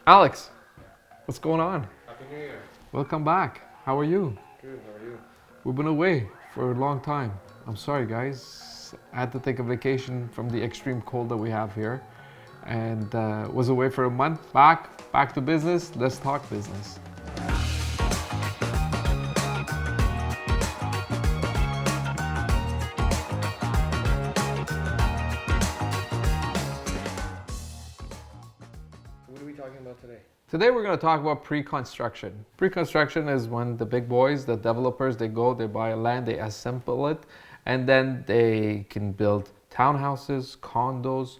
Alex, what's going on? Happy New Year. Welcome back. How are you? Good, how are you? We've been away for a long time. I'm sorry, guys. I had to take a vacation from the extreme cold that we have here and was away for a month. Back to business. Let's talk business. What are we talking about today? Today we're going to talk about pre-construction. Pre-construction is when the big boys, the developers, they buy a land, they assemble it, and then they can build townhouses, condos,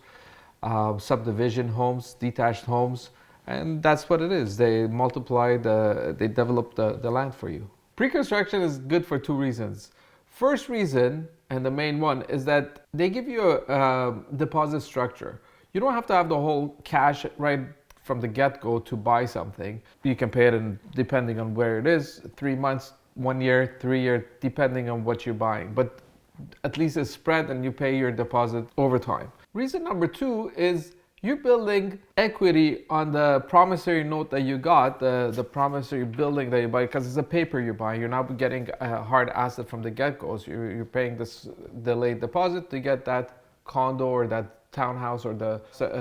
subdivision homes, detached homes, and that's what it is. They they develop the land for you. Pre-construction is good for two reasons. First reason, and the main one, is that they give you a deposit structure. You don't have to have the whole cash right from the get-go to buy something. You can pay it in, depending on where it is, 3 months, 1 year, 3 year, depending on what you're buying. But at least it's spread and you pay your deposit over time. Reason number two is you're building equity on the promissory note that you got, the promissory building that you buy, because it's a paper you buy. You're not getting a hard asset from the get-go. So you're paying this delayed deposit to get that condo or that townhouse or the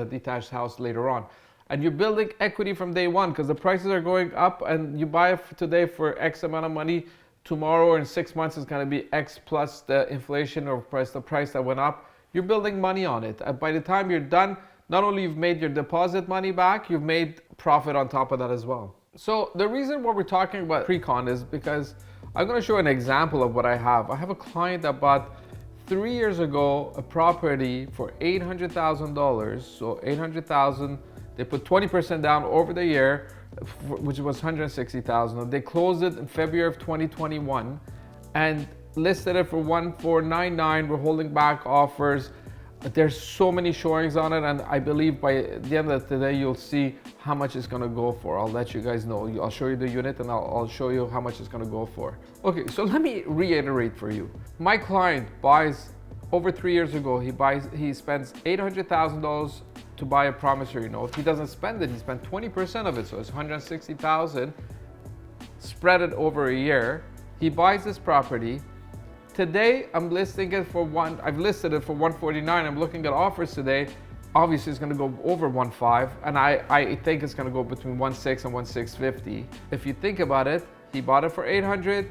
detached house later on. And you're building equity from day one because the prices are going up, and you buy it today for X amount of money. Tomorrow or in 6 months it's going to be X plus the inflation or the price that went up. You're building money on it. And by the time you're done, not only you've made your deposit money back, you've made profit on top of that as well. So the reason why we're talking about pre-con is because I'm going to show an example of what I have. I have a client that bought 3 years ago a property for $800,000. So $800,000. They put 20% down over the year, which was $160,000. They closed it in February of 2021 and listed it for $1,499. We're holding back offers. There's so many showings on it, and I believe by the end of the day you'll see how much it's gonna go for. I'll let you guys know. I'll show you the unit and I'll show you how much it's gonna go for. Okay, so let me reiterate for you. My client buys over 3 years ago. He spends $800,000 to buy a promissory note. He doesn't spend it. He spent 20% of it, so it's $160,000. Spread it over a year. He buys this property. Today, I'm listing it for I've listed it for $149. I'm looking at offers today. Obviously, it's going to go over $1.5, and I think it's going to go between $1.6 and $1.650. If you think about it, he bought it for $800.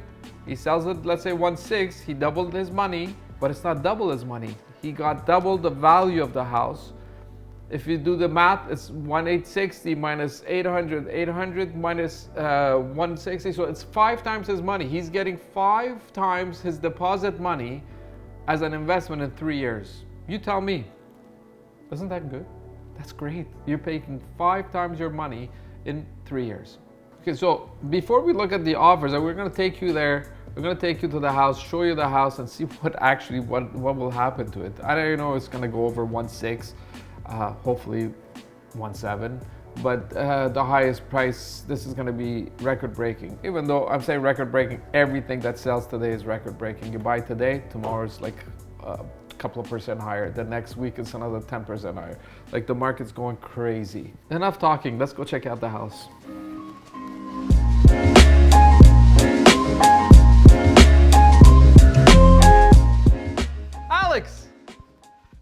He sells it, let's say $1.6. He doubled his money, but it's not double his money. He got double the value of the house. If you do the math, it's 1,860 minus 800, 800 minus 160, so it's 5 times his money. He's getting 5 times his deposit money as an investment in 3 years. You tell me, isn't that good? That's great. You're paying 5 times your money in 3 years. Okay, so before we look at the offers, we're gonna take you there. We're gonna take you to the house, show you the house, and see what will happen to it. I don't know it's gonna go over 1.6. Hopefully 1.7, but the highest price, this is going to be record breaking. Even though I'm saying record breaking, everything that sells today is record breaking. You buy today, tomorrow's like a couple of percent higher. The next week it's another 10% higher. Like the market's going crazy. Enough talking, let's go check out the house. Alex,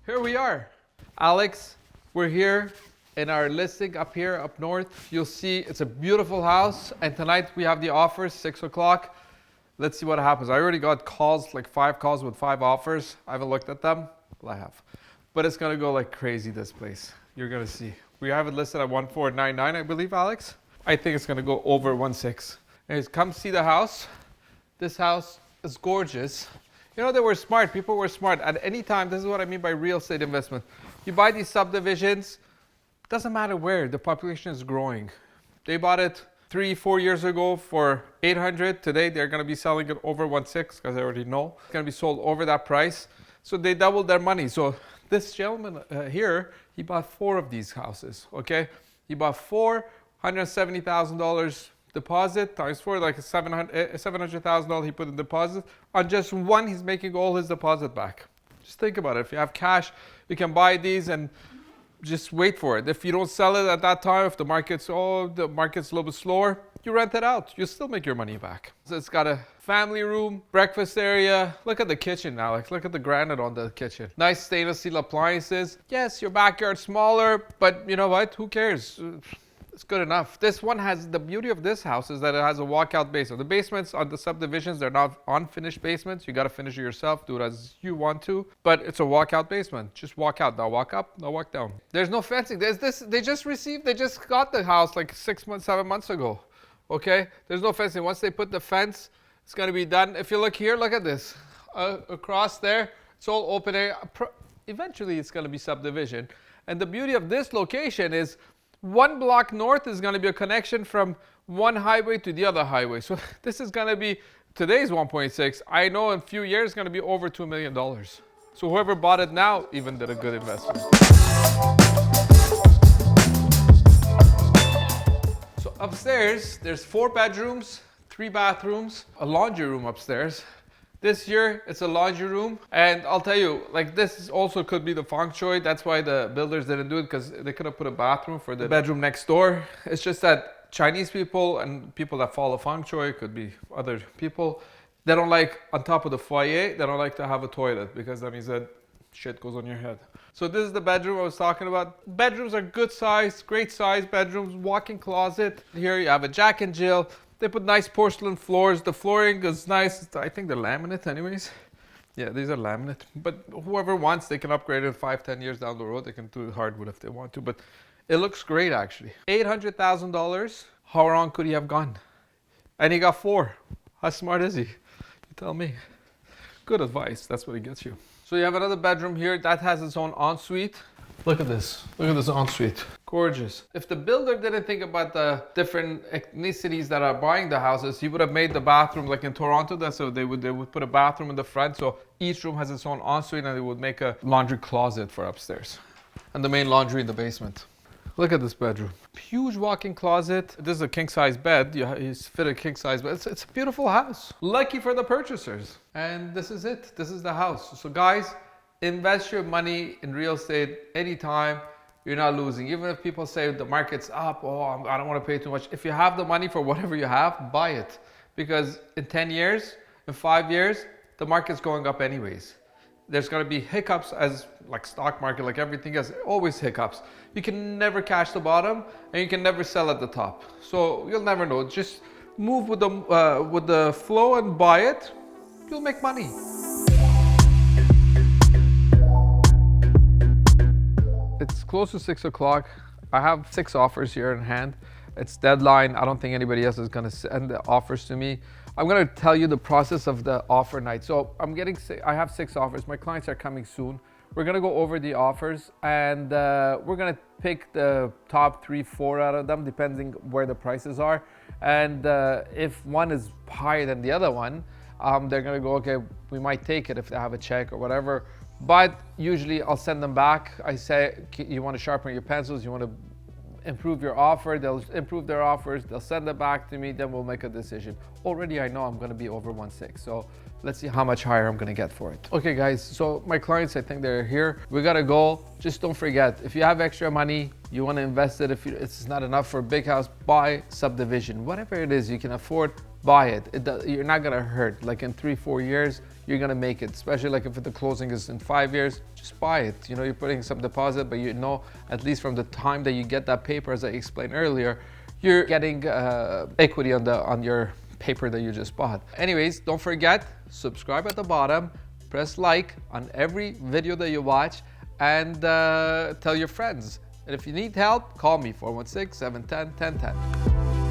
here we are. Alex, we're here in our listing up here, up north. You'll see it's a beautiful house, and tonight we have the offers, 6 o'clock. Let's see what happens. I already got calls, like 5 calls with 5 offers. I haven't looked at them. Well, I have. But it's gonna go like crazy, this place. You're gonna see. We have it listed at 1,499, I believe, Alex. I think it's gonna go over 1.6. Anyways, come see the house. This house is gorgeous. You know, they were smart. People were smart. At any time, this is what I mean by real estate investment. You buy these subdivisions, doesn't matter where, the population is growing. They bought it 3-4 years ago for $800. Today, they're gonna be selling it over 1.6 because I already know. It's gonna be sold over that price. So they doubled their money. So this gentleman here, he bought 4 of these houses, okay? He bought 4, $170,000 deposit times 4, like $700,000 he put in deposit. On just one, he's making all his deposit back. Just think about it. If you have cash, you can buy these and just wait for it. If you don't sell it at that time, if the market's a little bit slower, you rent it out. You still make your money back. So it's got a family room, breakfast area. Look at the kitchen, Alex. Look at the granite on the kitchen. Nice stainless steel appliances. Yes, your backyard's smaller, but you know what? Who cares? It's good enough. This one has, the beauty of this house is that it has a walkout basement. The basements on the subdivisions, they're not unfinished basements. You got to finish it yourself, do it as you want to, but it's a walkout basement. Just walk out, now walk up, now walk down. There's no fencing. They just got the house like 7 months ago. Okay, there's no fencing. Once they put the fence, it's going to be done. If you look here, look at this. Across there, it's all open area. Eventually, it's going to be subdivision. And the beauty of this location is 1 block north is going to be a connection from one highway to the other highway. So this is going to be, today's 1.6. I know in a few years, it's going to be over $2 million. So whoever bought it now even did a good investment. Upstairs, there's 4 bedrooms, 3 bathrooms, a laundry room upstairs. This year, it's a laundry room. And I'll tell you, like this also could be the feng shui. That's why the builders didn't do it, because they could have put a bathroom for the bedroom next door. It's just that Chinese people and people that follow feng shui, could be other people, they don't like, on top of the foyer, they don't like to have a toilet, because that means that shit goes on your head. So this is the bedroom I was talking about. Bedrooms are good size, great size bedrooms, walk-in closet. Here you have a Jack and Jill. They put nice porcelain floors. The flooring is nice. I think they're laminate anyways. Yeah, these are laminate. But whoever wants, they can upgrade it 5-10 years down the road. They can do hardwood if they want to. But it looks great actually. $800,000. How wrong could he have gone? And he got 4. How smart is he? You tell me. Good advice. That's what he gets you. So you have another bedroom here that has its own ensuite. Look at this. Look at this ensuite. Gorgeous. If the builder didn't think about the different ethnicities that are buying the houses, he would have made the bathroom like in Toronto. That's so they would put a bathroom in the front. So each room has its own ensuite, and they would make a laundry closet for upstairs. And the main laundry in the basement. Look at this bedroom. Huge walk-in closet. This is a king-size bed. You fit a king-size bed. It's a beautiful house. Lucky for the purchasers. And this is it. This is the house. So guys, invest your money in real estate anytime. You're not losing. Even if people say the market's up, I don't want to pay too much. If you have the money for whatever you have, buy it. Because in 10 years, in 5 years, the market's going up anyways. There's going to be hiccups, as like stock market, like everything else, always hiccups. You can never catch the bottom, and you can never sell at the top. So you'll never know. Just move with the flow and buy it. You'll make money. It's close to 6 o'clock. I have 6 offers here in hand. It's deadline. I don't think anybody else is going to send the offers to me. I'm going to tell you the process of the offer night. So I have 6 offers. My clients are coming soon. We're going to go over the offers, and we're going to pick the top 3-4 out of them, depending where the prices are. And if one is higher than the other one, they're going to go, okay, we might take it if they have a check or whatever. But usually I'll send them back. I say, you want to sharpen your pencils, you want to improve your offer, they'll improve their offers, they'll send it back to me, then we'll make a decision. Already I know I'm going to be over 1.6, so let's see how much higher I'm going to get for it. Okay guys, so my clients, I think they're here. We got to go. Just don't forget, if you have extra money, you want to invest it, if it's not enough for a big house, buy subdivision. Whatever it is you can afford, buy it. You're not going to hurt. Like in 3-4 years, you're going to make it, especially like if the closing is in 5 years, just buy it. You know, you're putting some deposit, but you know, at least from the time that you get that paper, as I explained earlier, you're getting equity on your paper that you just bought. Anyways, don't forget, subscribe at the bottom, press like on every video that you watch, and tell your friends. And if you need help, call me, 416-710-1010.